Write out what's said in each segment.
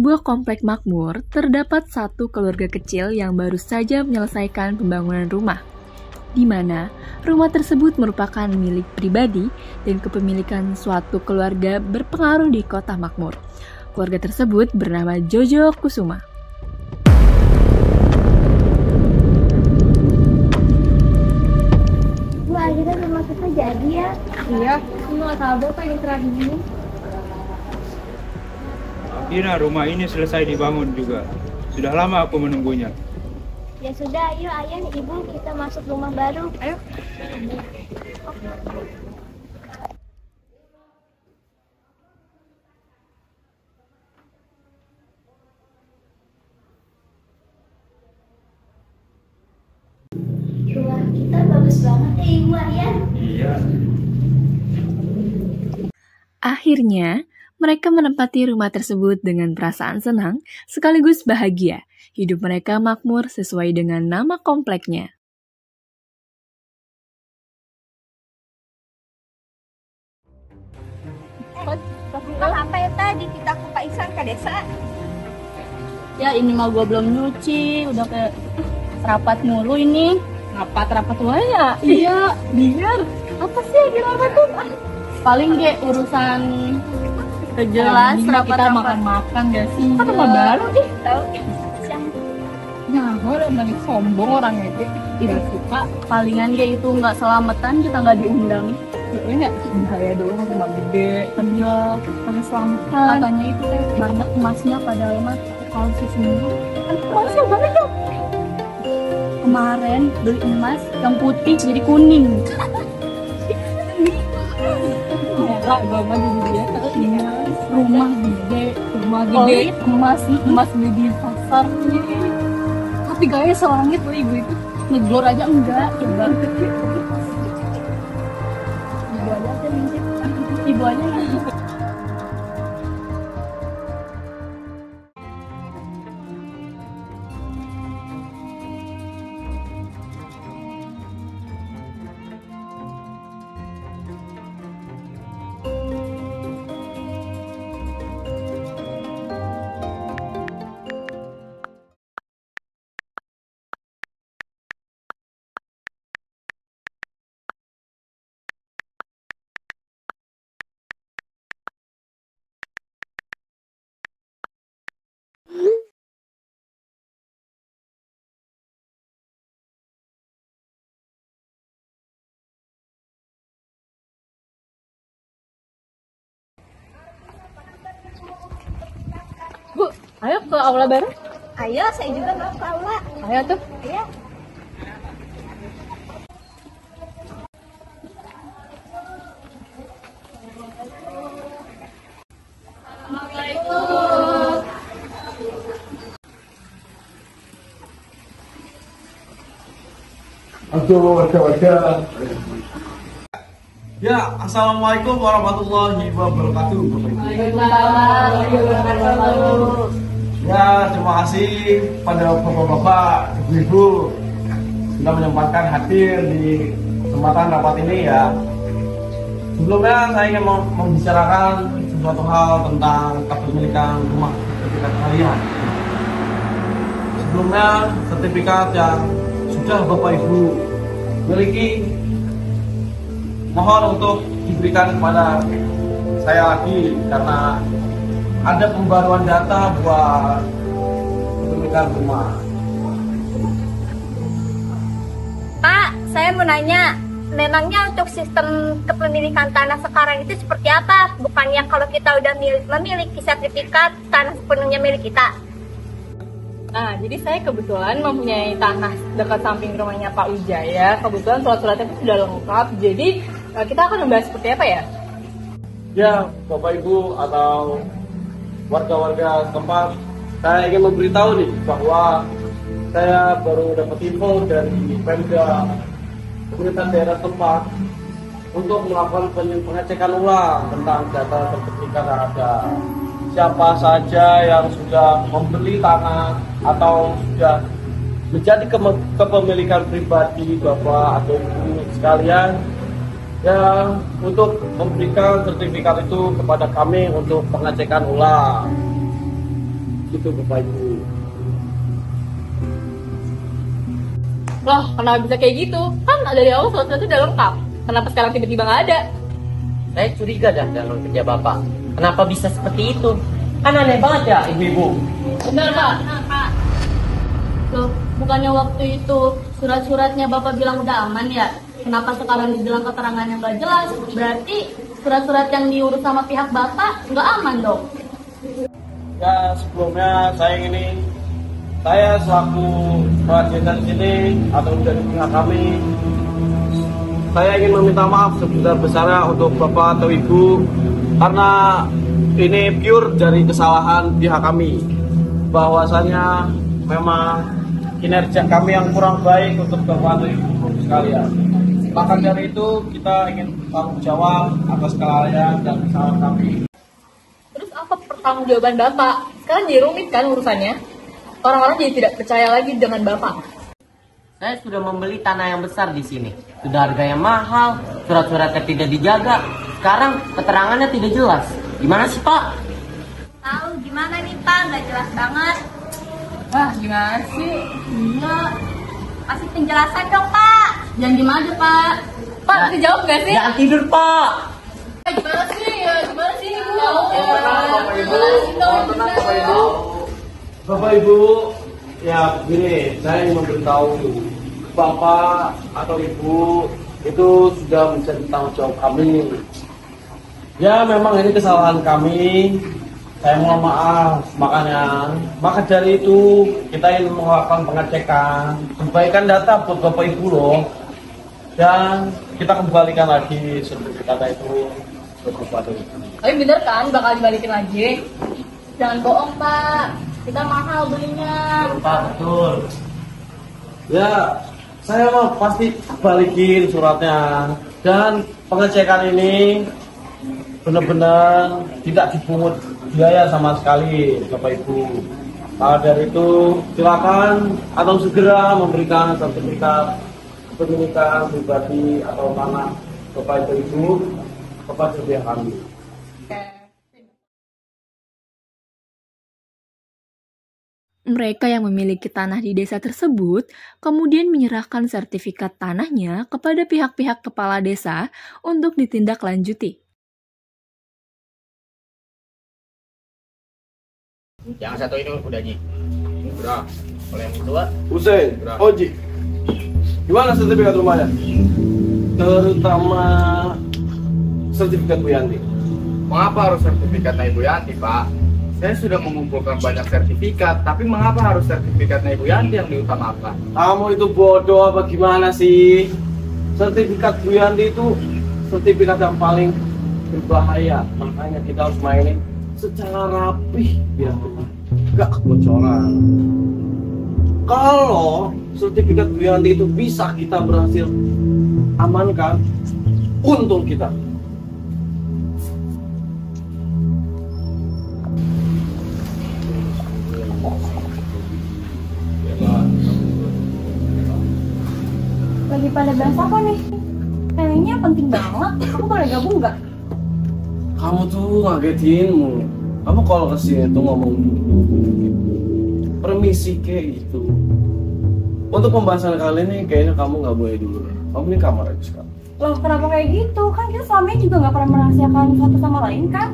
sebuah komplek makmur, terdapat satu keluarga kecil yang baru saja menyelesaikan pembangunan rumah, di mana rumah tersebut merupakan milik pribadi dan kepemilikan suatu keluarga berpengaruh di kota makmur. Keluarga tersebut bernama Jojo Kusuma. Bu, akhirnya rumah kita jadi ya? Iya, cuma nggak sabar pengen terakhir ini. Akhirnya rumah ini selesai dibangun juga. Sudah lama aku menunggunya. Ya sudah, ayo ayah, ibu, kita masuk rumah baru. Ayo. Rumah kita bagus banget ya, ibu, ayah. Iya. Akhirnya, mereka menempati rumah tersebut dengan perasaan senang sekaligus bahagia. Hidup mereka makmur sesuai dengan nama kompleknya. Apa ya tadi kita ke Pak Iksan ke desa? Ya ini mah gua belum nyuci, udah kayak rapat mulu ini. Rapat ya? Iya, biar apa sih yang rapat tuh? Paling kayak urusan Jelas, kita rapat-rapat. makan-makan gak sih? Kan rumah baru nih. Tahu siang. Nah, orang banyak sombong orang itu. Tidak suka. Palingan kayak itu nggak selamatan kita nggak diundang. Ini nggak bahaya doang rumah gede. Iya, karena selamatan. Katanya itu banyak emasnya padahal mah kalau sih semua kan emasnya banyak ya. Kemarin beli emas yang putih jadi kuning. Enggak, gue mah jadi biasa. Iya, rumah gede, emas beli di pasar. Tapi gaya selangit loh ibu itu, ngegor aja enggak, coba. Ibu aja ngintip, ibu aja ngintip. Bu, ayo ke aula baru. Ayo, saya juga mau ke aula. Ayo tuh. Ayo. Ya, assalamualaikum warahmatullahi wabarakatuh. Ya, terima kasih pada bapak-bapak, ibu-ibu sudah menyempatkan hadir di kesempatan rapat ini ya. Sebelumnya saya ingin membicarakan sesuatu hal tentang kepemilikan rumah sertifikat kalian. Sebelumnya sertifikat yang sudah bapak ibu miliki mohon untuk diberikan kepada saya lagi karena ada pembaruan data buat kepemilikan rumah. Pak, saya mau nanya, memangnya untuk sistem kepemilikan tanah sekarang itu seperti apa? Bukannya kalau kita udah memiliki sertifikat, tanah sepenuhnya milik kita? Nah, jadi saya kebetulan mempunyai tanah dekat samping rumahnya Pak Wijaya. Kebetulan surat-suratnya itu sudah lengkap. Jadi kita akan membahas seperti apa ya? Ya, Bapak Ibu atau warga-warga tempat, saya ingin memberitahu nih bahwa saya baru dapat info dari Pemda pemerintah daerah tempat untuk melakukan pengecekan ulang tentang data sertifikat yang ada. Siapa saja yang sudah membeli tanah atau sudah menjadi kepemilikan pribadi Bapak atau Ibu sekalian, ya untuk memberikan sertifikat itu kepada kami untuk pengecekan ulang. Itu Bapak Ibu. Loh, kenapa bisa kayak gitu? Kan dari awal surat-surat itu udah lengkap. Kenapa sekarang tiba-tiba nggak ada? Saya curiga dah dalam kerja Bapak. Kenapa bisa seperti itu? Kan aneh banget ya, Ibu-ibu. Benar, Pak. Loh, bukannya waktu itu surat-suratnya Bapak bilang udah aman ya? Kenapa sekarang dibilang keterangannya nggak jelas? Berarti surat-surat yang diurus sama pihak Bapak nggak aman dong? Ya, sebelumnya saya selaku perwakilan sini atau dari pihak kami, saya ingin meminta maaf sebesar-besarnya untuk Bapak atau Ibu karena ini pure dari kesalahan pihak kami, bahwasanya memang kinerja kami yang kurang baik untuk Bapak atau Ibu sekalian. Maka dari itu kita ingin bertanggung jawab atas kelalaian dan kesalahan kami. Terus apa pertanggungjawaban Bapak? Sekarang jadi rumit kan urusannya? Orang-orang jadi tidak percaya lagi dengan Bapak. Saya sudah membeli tanah yang besar di sini. Sudah harganya mahal, surat-suratnya tidak dijaga. Sekarang keterangannya tidak jelas. Gimana sih, Pak? Tahu gimana nih Pak, nggak jelas banget. Wah, gimana sih? Iya. Kasih penjelasan dong Pak. Jangan gimana aja, Pak. Pak, bisa jawab nggak sih? Jangan tidur, Pak. Gimana sih? Gimana sih? Bapak Ibu. Bapak Ibu, ya begini, saya ingin memberitahu Bapak atau Ibu itu sudah menjadi tanggung jawab kami. Ya memang ini kesalahan kami, saya mohon maaf. Maka dari itu kita ingin melakukan pengecekan, perbaikan data buat Bapak Ibu loh. Dan kita kembalikan lagi sertifikat itu ke Bapak Ibu. Tapi bener kan bakal dibalikin lagi? Jangan bohong, Pak. Kita mahal belinya. Pak, betul. Ya, saya mau pasti balikin suratnya. Dan pengecekan ini benar-benar tidak dipungut biaya sama sekali, Bapak Ibu. Maka dari itu, silakan atau segera memberikan sertifikat kepemilikan pribadi atau tanah Bapak Ibu kepada pihak kami. Mereka yang memiliki tanah di desa tersebut kemudian menyerahkan sertifikat tanahnya kepada pihak-pihak kepala desa untuk ditindaklanjuti. Yang satu ini udah Ji. Udah. Kalau yang kedua, Hussein, Oji, gimana sertifikat rumahnya? Terutama sertifikat Bu Yanti. mengapa harus sertifikatnya Ibu Yanti, Pak? Saya sudah mengumpulkan banyak sertifikat, tapi mengapa harus sertifikatnya Ibu Yanti yang diutamakan? Kamu itu bodoh apa gimana sih? Sertifikat Bu Yanti itu sertifikat yang paling berbahaya, makanya kita harus mainin secara rapih biar nggak kebocoran. Kalau sertifikat Bu Yanti itu bisa kita berhasil amankan, untung kita. Lagi pada bahas apa nih? Kayaknya penting banget. Aku boleh gabung nggak? Kamu tuh ngagetinmu. Kamu kalau kesini tuh ngomong permisi kayak gitu. Untuk pembahasan kali ini kayaknya kamu nggak boleh dulu. Kamu ini kamar aja sekarang. Loh, kenapa kayak gitu? Kan kita selama ini juga nggak pernah merahasiakan satu sama lain kan?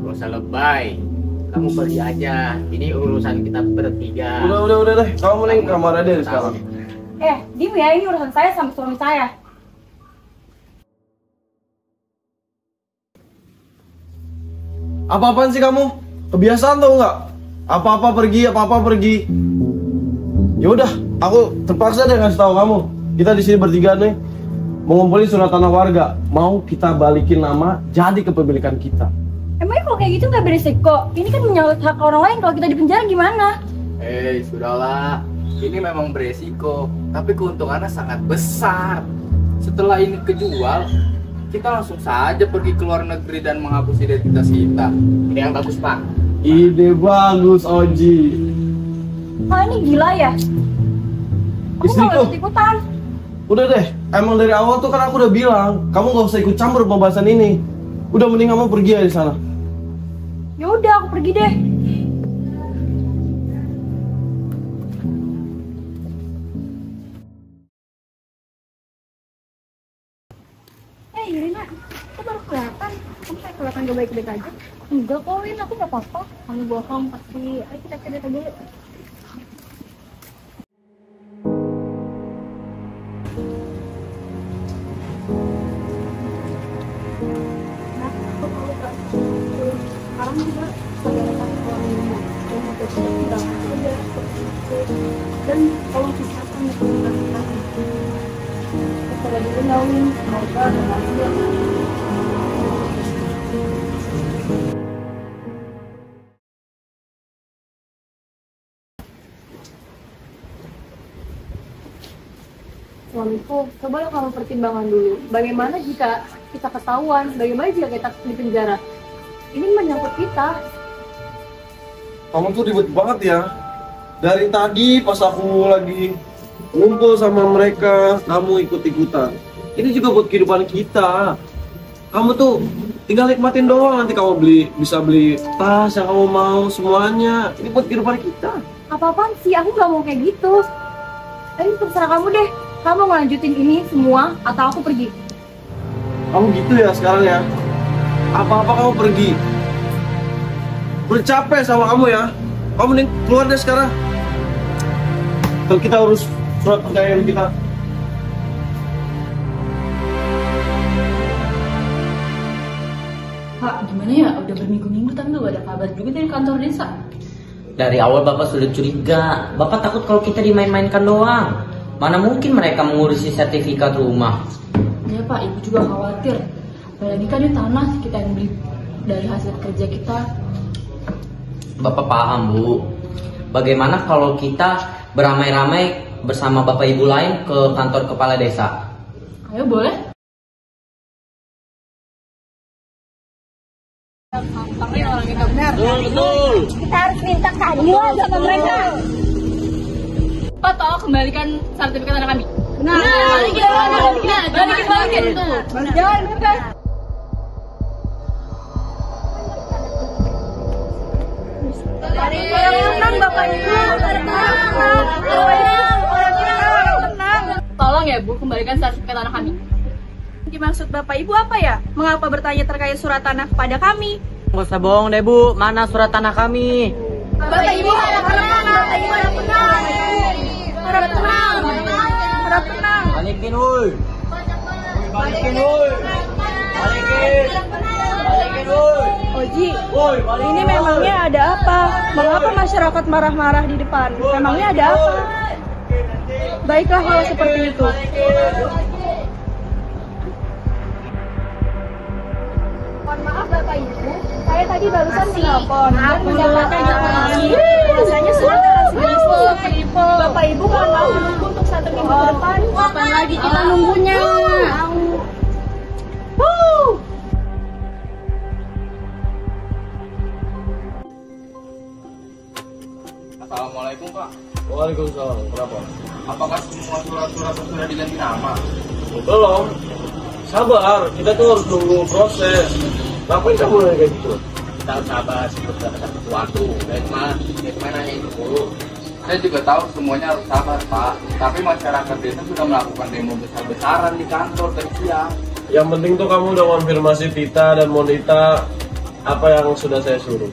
Gak usah lebay. Kamu pergi aja. Ini urusan kita bertiga. Udah deh. Kamu mending kamar aja deh sekarang. Dim ya, ini urusan saya sama suami saya. Apa-apaan sih kamu? Kebiasaan tau nggak? Apa-apa pergi. Ya udah, aku terpaksa deh ngasih tahu kamu. Kita di sini bertiga nih mengumpulin surat tanah warga. Mau kita balikin nama jadi kepemilikan kita. Emangnya kalau kayak gitu nggak berisiko? Ini kan menyangkut hak orang lain. Kalau kita di penjara gimana? Sudahlah. Ini memang beresiko, tapi keuntungannya sangat besar. Setelah ini kejual, kita langsung saja pergi ke luar negeri dan menghapus identitas kita. Ini yang bagus, Pak. Ide bagus, Oji. Wah, ini gila ya? Aku Istriku. nggak ikut ikutan. Udah deh, emang dari awal tuh kan aku udah bilang, kamu gak usah ikut campur pembahasan ini. Udah mending kamu pergi aja di sana. Ya udah, aku pergi deh. kelihatan. Kamu kayak kelihatan gak baik-baik aja. Enggak kok, Win, aku gak apa-apa. Kamu bohong pasti. Ayo kita cerita dulu. Sekarang juga saudara kami orang rumah dan mau tidak ada dan kalau bisa kami komunikasikan kepada dulu Nawin semoga berhasil. Suamiku, cobalah kamu pertimbangkan dulu. Bagaimana jika kita ketahuan? Bagaimana jika kita di penjara? Ini menyangkut kita. Kamu tuh ribet banget ya. Dari tadi pas aku lagi ngumpul sama mereka, kamu ikut-ikutan. Ini juga buat kehidupan kita. Kamu tuh tinggal nikmatin doang, nanti kamu bisa beli tas yang kamu mau semuanya. Ini buat kehidupan kita. Apa-apaan sih? Aku gak mau kayak gitu. Tapi terserah kamu deh. Kamu mau lanjutin ini semua atau aku pergi? Kamu gitu ya sekarang ya. Apa-apa kamu pergi. Udah capek sama kamu ya. Kamu mending keluar deh sekarang. Kalau kita urus surat perjanjian kita. Pak, gimana ya? Udah berminggu-minggu tapi gak ada kabar juga dari kantor desa. Dari awal Bapak sudah curiga. Bapak takut kalau kita dimain-mainkan doang. Mana mungkin mereka mengurusi sertifikat rumah. Ya Pak, Ibu juga khawatir. Apalagi kan ini tanah kita yang beli dari hasil kerja kita. Bapak paham, Bu. Bagaimana kalau kita beramai-ramai bersama Bapak Ibu lain ke kantor kepala desa? Ayo boleh? Betul. Kita harus minta keadilan sama mereka. Pak, tolong kembalikan sertifikat tanah kami. Nah, Balikin. jangan bukan. Tenang, Bapak Ibu. Tenang. Tolong ya Bu, kembalikan sertifikat tanah kami. Dimaksud Bapak Ibu apa ya? Mengapa bertanya terkait surat tanah kepada kami? Nggak usah bohong deh, Bu. Mana surat tanah kami? Bapak Ibu harap tenang. Bapak Ibu harap tenang. Harap tenang. Harap tenang. Balikin, woi. Balikin, woi. Balikin, woi. Oji, ini memangnya ada apa? Mengapa masyarakat marah-marah di depan? Memangnya ada apa? Baiklah kalau seperti itu. Mohon maaf Bapak Ibu, saya tadi barusan menelpon dan mendapatkan informasi Biasanya sudah penipu. Bapak Ibu mohon maaf menunggu untuk 1 minggu ke depan. Kapan lagi kita nunggunya? Assalamualaikum Pak. Waalaikumsalam. Kenapa? Apakah semua surat-surat sudah diganti nama? Belum. Sabar, kita tuh harus nunggu proses. Ngapain kamu nanya kayak gitu? Kita harus sabar sebelum mendapatkan sesuatu. Dari mana itu dulu? Saya juga tahu semuanya harus sabar Pak. Tapi masyarakat desa sudah melakukan demo besar-besaran di kantor dari siang. Yang penting tuh kamu udah konfirmasi Tita dan Monita apa yang sudah saya suruh.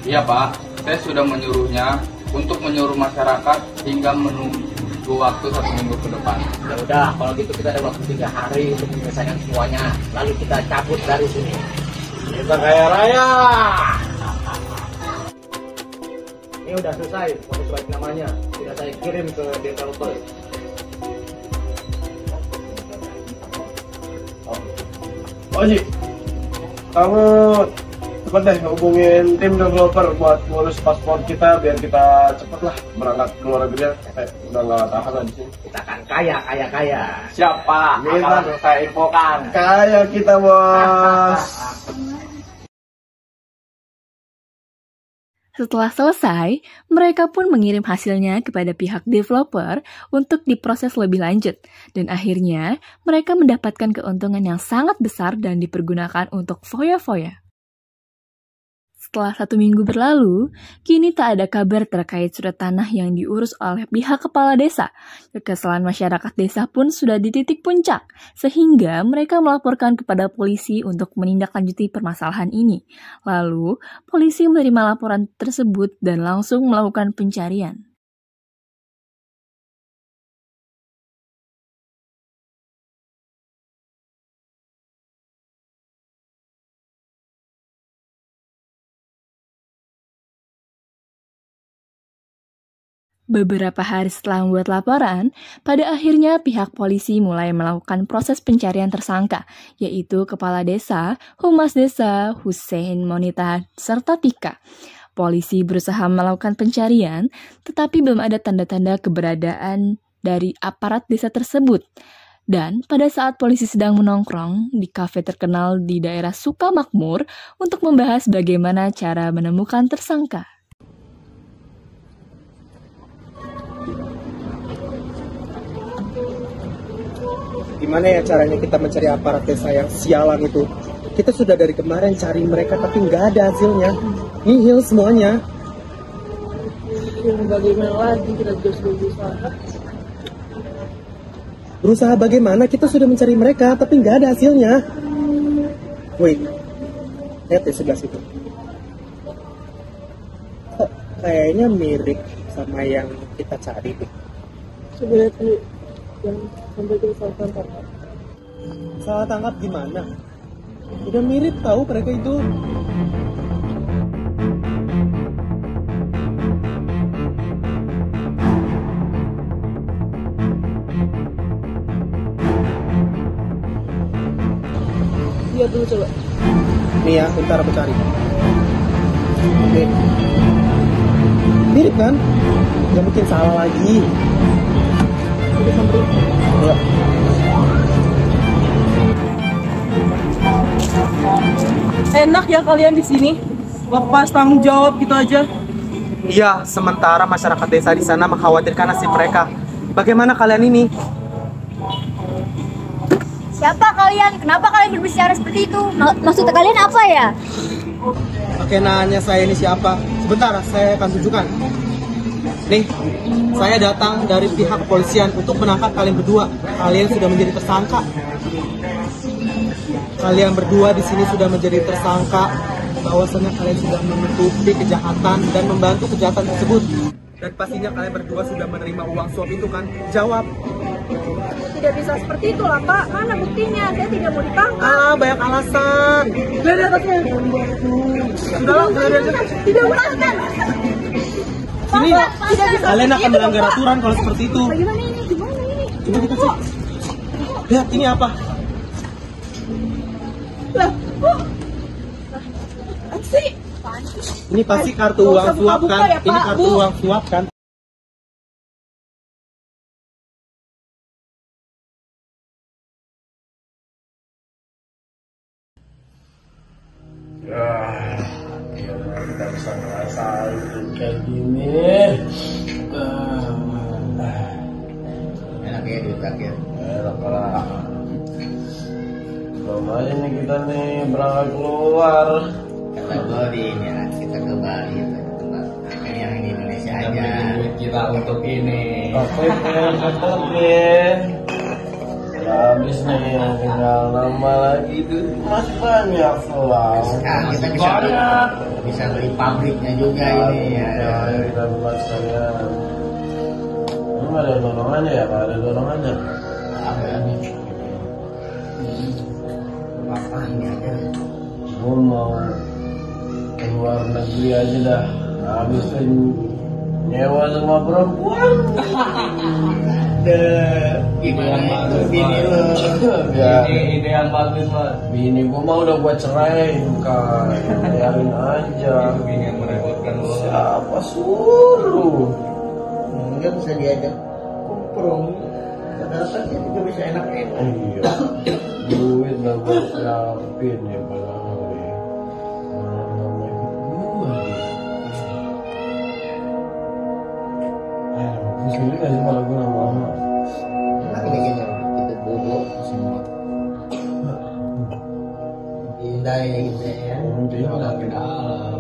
Iya Pak, saya sudah menyuruhnya untuk menyuruh masyarakat hingga menunggu waktu 1 minggu ke depan. Ya udah, kalau gitu kita ada waktu 3 hari untuk menyelesaikan semuanya. Lalu kita cabut dari sini. Kita kaya raya. Ini udah selesai, foto balik namanya. Sudah saya kirim ke developer. Oji, kamu cepet deh hubungin tim developer buat ngurus paspor kita biar kita cepet lah berangkat ke luar negeri. Udah nggak tahan lah di sini. Kita akan kaya. Siapa? Kita saya infokan. kaya kita bos. Setelah selesai, mereka pun mengirim hasilnya kepada pihak developer untuk diproses lebih lanjut. Dan akhirnya, mereka mendapatkan keuntungan yang sangat besar dan dipergunakan untuk foya-foya. Setelah 1 minggu berlalu, kini tak ada kabar terkait surat tanah yang diurus oleh pihak kepala desa. Kekesalan masyarakat desa pun sudah di titik puncak, sehingga mereka melaporkan kepada polisi untuk menindaklanjuti permasalahan ini. Lalu, polisi menerima laporan tersebut dan langsung melakukan pencarian. Beberapa hari setelah membuat laporan, pada akhirnya pihak polisi mulai melakukan proses pencarian tersangka, yaitu Kepala Desa, Humas Desa, Hussein Monita, serta Tika. Polisi berusaha melakukan pencarian, tetapi belum ada tanda-tanda keberadaan dari aparat desa tersebut. Dan pada saat polisi sedang menongkrong di kafe terkenal di daerah Sukamakmur untuk membahas bagaimana cara menemukan tersangka. Gimana ya caranya kita mencari aparat desa yang sialan itu? Kita sudah dari kemarin cari mereka tapi nggak ada hasilnya. Nihil semuanya. Yang bagaimana lagi kita juga sudah berusaha. Berusaha bagaimana? Kita sudah mencari mereka tapi nggak ada hasilnya. Wait, lihat di sebelah situ. Kok kayaknya mirip sama yang kita cari deh. Coba lihat dulu yang sampai kita salah tangkap. Salah tangkap gimana? Udah mirip tahu mereka itu. Lihat dulu coba. Nih ya, bentar aku cari. Nih. Mirip kan? Gak mungkin salah lagi. Ya. Enak ya kalian di sini. Lepas tanggung jawab gitu aja. Iya, sementara masyarakat desa di sana mengkhawatirkan nasib mereka. Bagaimana kalian ini? Siapa kalian? Kenapa kalian berbicara seperti itu? Maksud kalian apa ya? Oke, nanya saya ini siapa? Sebentar, saya akan tunjukkan. Nih, saya datang dari pihak kepolisian untuk menangkap kalian berdua. Kalian sudah menjadi tersangka. Kalian berdua di sini sudah menjadi tersangka. Bahwasanya kalian sudah menutupi kejahatan dan membantu kejahatan tersebut. Dan pastinya kalian berdua sudah menerima uang suap itu kan? Jawab. Tidak bisa seperti itu lah Pak. Mana buktinya? Saya tidak mau ditangkap. Ah, banyak alasan. Lihat atasnya. Sudahlah, Tidak melakukan. Sini, kalian akan melanggar aturan kalau seperti itu. Bagaimana ini? Gimana ini? Coba kita cek. Lihat, ini apa? Lah, sih. Ini pasti kartu uang suap kan? Ya, Ini kartu uang suap kan? Ya, kita bisa ngerasain kayak gini. Enak ya duit terakhir. Enak lah. Belum aja nih kita nih berangkat keluar. Kata gue di ini ya, kita ke Bali, kita ke tempat yang di Indonesia aja. Duit kita untuk ini. Oke, cepet. Habis nih, tinggal nambah lagi tuh masih banyak pulang. Sekarang kita bisa beli pabriknya juga ini ya. Ya, kita buat sekalian. Ini ada dorongannya ya, Pak? Ada dorongannya. Apa ya? Apa ini aja? Gue mau keluar negeri aja dah. Habisin nyewa sama perempuan. Gimana itu bini lo? Ya. Ini yang bagus Mas. Bini gue mah udah gue cerai, bukan. Biarin aja. Ini yang merepotkan lo. Siapa suruh? Enggak bisa diajak kumprung. Ternyata sih juga bisa enak-enak. Iya. Duit lah gue siapin ya padahal ya. Malah nggak mau ikut gue. Di sini kasih malah gue nggak mau. Enak ini kayaknya kita bobo semua. Indah ya gitu ya. Dia malah ke dalam.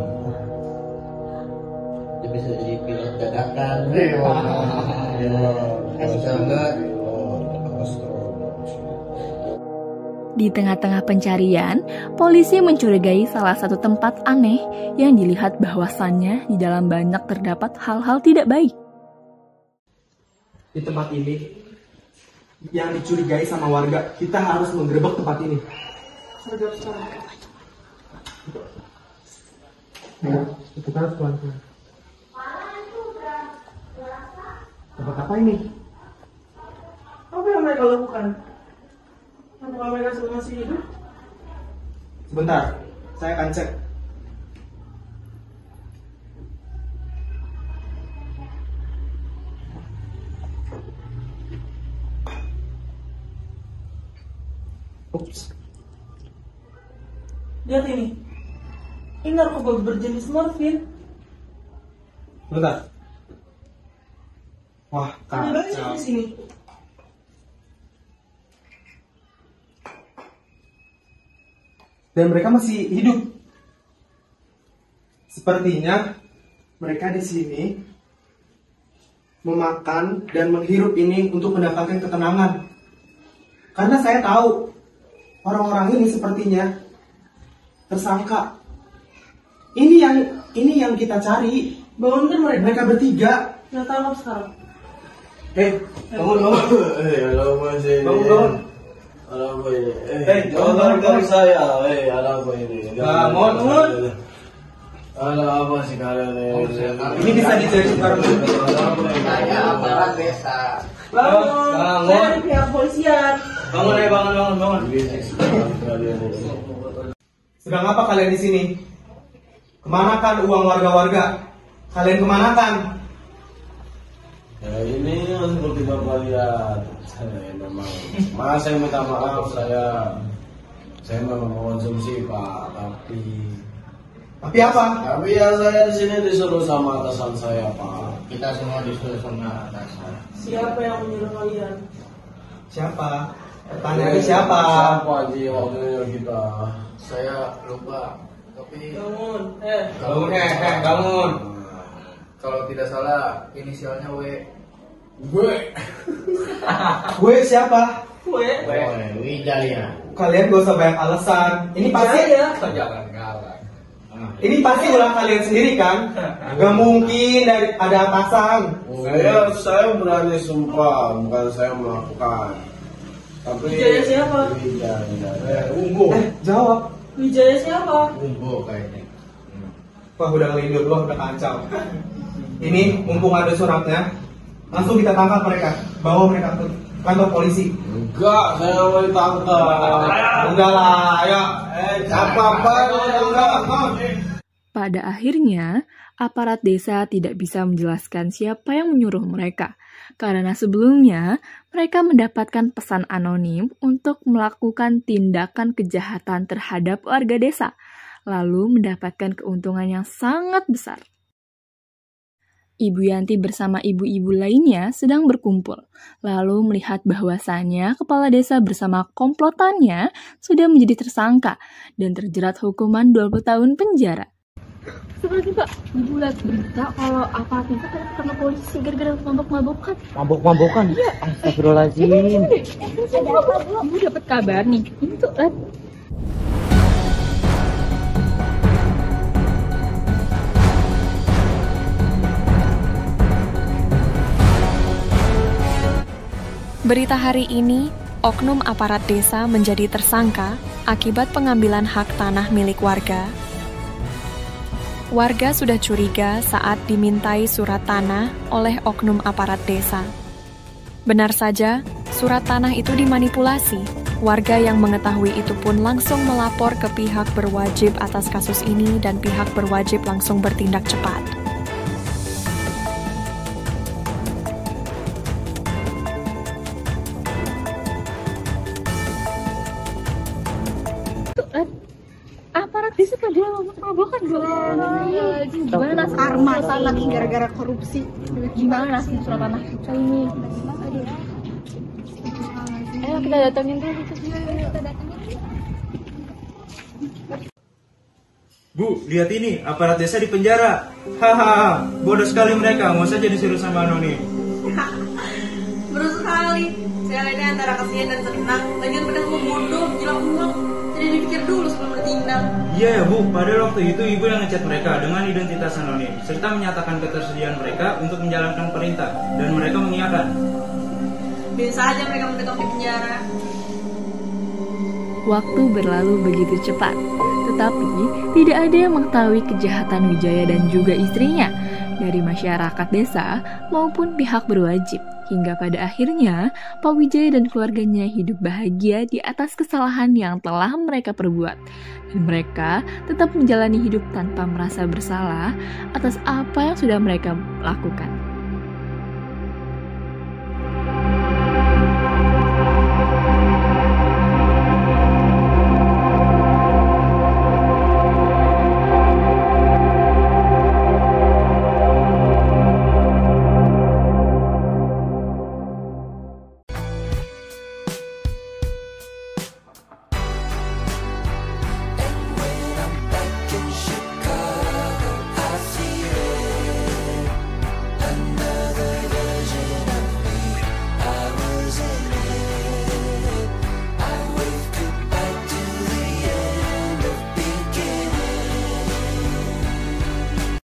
bisa jadi pilot dadakan. Di tengah-tengah pencarian, polisi mencurigai salah satu tempat aneh yang dilihat bahwasannya di dalam banyak terdapat hal-hal tidak baik. Di tempat ini, yang dicurigai sama warga, kita harus menggerebek tempat ini. Ya, itu kan pelan-pelan. Tempat apa ini? Apa yang mereka lakukan? Apakah mereka masih hidup? Sebentar, saya akan cek. Ups. Lihat ini. Ini narkoba berjenis morfin. Bentar. Wah, Ada banyak kacau. di sini. Dan mereka masih hidup. Sepertinya mereka di sini memakan dan menghirup ini untuk mendapatkan ketenangan. Karena saya tahu orang-orang ini sepertinya tersangka. Ini yang kita cari. Bangunkan mereka. Mereka bertiga. Kita tangkap sekarang. Bangun. Halo masih. Bangun. Halo boy. Jangan tarik saya. Ada apa ini? Bangun. Ada apa sih kalian ini? Ini bisa dicari sekarang. Saya aparat desa. Bangun. Bangun. Saya dari pihak polisian. Bangun. Bisik sekali kalian ini. Sedang apa kalian di sini? Kemanakan uang warga-warga? Kalian kemanakan? Ya ini seperti Bapak lihat. Saya memang. Saya minta maaf saya memang mengkonsumsi Pak, Tapi apa? Tapi ya saya di sini disuruh sama atasan saya Pak. Kita semua disuruh sama atasan. Siapa yang menyuruh kalian? Siapa? Pertanyaannya siapa? Siapa Ji waktunya kita? Saya lupa, tapi Bangun. Bangun. kalau tidak salah inisialnya W. Gue siapa? Wijaya. Kalian gak usah banyak alasan. Ini pasti Jangan galak. Ini pasti ulah kalian sendiri kan? Gak mungkin ada atasan. Saya berani sumpah, bukan saya melakukan. Tapi Wijaya siapa? Wijaya. Ungu. Jawab. Wijaya siapa? Umbo kayaknya. Wah udah ngelindur loh, udah kacau. Ini mumpung ada suratnya, langsung kita tangkap mereka, bawa mereka ke kantor polisi. Enggak, saya nggak mau ditangkap. Udah lah, ayo. Apa-apa, Pada akhirnya, aparat desa tidak bisa menjelaskan siapa yang menyuruh mereka, karena sebelumnya mereka mendapatkan pesan anonim untuk melakukan tindakan kejahatan terhadap warga desa, lalu mendapatkan keuntungan yang sangat besar. Ibu Yanti bersama ibu-ibu lainnya sedang berkumpul, lalu melihat bahwasannya kepala desa bersama komplotannya sudah menjadi tersangka dan terjerat hukuman 20 tahun penjara. Seperti Pak, Ibu lihat berita kalau aparat itu kena polisi gara-gara mabok-mabokan. Mabok-mabokan? Iya. Astagfirullahaladzim. Ibu dapat kabar nih. Ini tuh Berita hari ini, oknum aparat desa menjadi tersangka akibat pengambilan hak tanah milik warga. Warga sudah curiga saat dimintai surat tanah oleh oknum aparat desa. Benar saja, surat tanah itu dimanipulasi. Warga yang mengetahui itu pun langsung melapor ke pihak berwajib atas kasus ini dan pihak berwajib langsung bertindak cepat. aparat desa kan dia mabok-mabokan. Gimana karma lagi gara-gara korupsi? Gimana nasib surat tanah kita ini? Ayo kita datangin dulu. Bu, lihat ini, aparat desa di penjara. Hahaha, bodoh sekali mereka, mau saja disuruh sama Noni. Betul sekali. Saya ini antara kasihan dan senang. Lagian mereka semua bodoh, gila uang. Jadi dipikir dulu sebelum bertindak. Iya ya Bu, pada waktu itu ibu yang ngechat mereka dengan identitas anonim, serta menyatakan ketersediaan mereka untuk menjalankan perintah, dan mereka mengiyakan. Biasa aja mereka mendekam di penjara. Waktu berlalu begitu cepat, tetapi tidak ada yang mengetahui kejahatan Wijaya dan juga istrinya dari masyarakat desa maupun pihak berwajib. Hingga pada akhirnya, Pak Wijaya dan keluarganya hidup bahagia di atas kesalahan yang telah mereka perbuat. Dan mereka tetap menjalani hidup tanpa merasa bersalah atas apa yang sudah mereka lakukan.